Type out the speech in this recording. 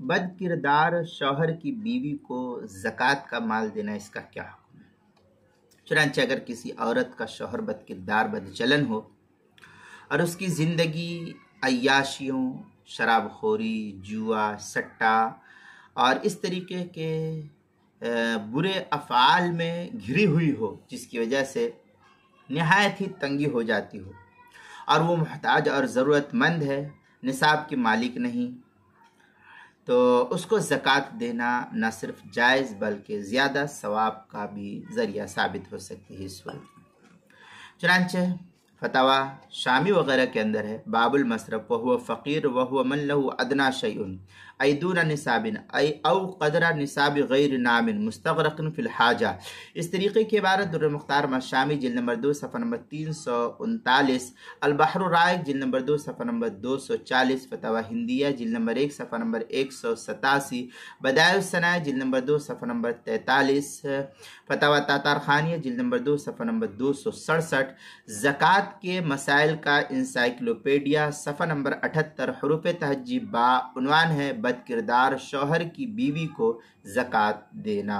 بد کردار شوہر کی بیوی کو زکوٰۃ کا مال دینا، اس کا کیا حکم ہے؟ چنانچہ اگر کسی عورت کا شوہر بد کردار، بد چلن ہو اور اس کی زندگی عیاشیوں، شراب خوری، جوا، سٹا اور اس طریقے کے برے افعال میں گھری ہوئی ہو، جس کی وجہ سے نہایت ہی تنگی ہو جاتی ہو، اور وہ محتاج اور ضرورت مند ہے، نصاب کی مالک نہیں، تو اس کو زکوٰۃ دینا نہ صرف جائز بلکہ زیادہ ثواب کا بھی ذریعہ ثابت ہو سکتی ہے اس وقت۔ چنانچہ فتاوی شامی وغیرہ کے اندر ہے، باب المصرف وهو فقیر وهو من له ادنى شيء ای دون نصاب ای او قدر نصاب غیر نام مستغرق فی الحاجہ۔ اس طریقے کی عبارت در مختار شامی جلد نمبر 2 صفحہ نمبر 339، البحر الرائق جلد نمبر 2 صفحہ نمبر 240، فتاوی ہندیہ جلد نمبر 1 صفحہ نمبر 187، بدائع الصنائع جلد نمبر 2 صفحہ نمبر 43، فتاوی تاتار خانیہ جلد نمبر 2 صفحہ نمبر 267، زکوٰۃ کے مسائل کا انسائکلوپیڈیا صفحہ نمبر 78، حروف تہجی با، عنوان ہے بد کردار شوہر کی بیوی کو زکوٰۃ دینا۔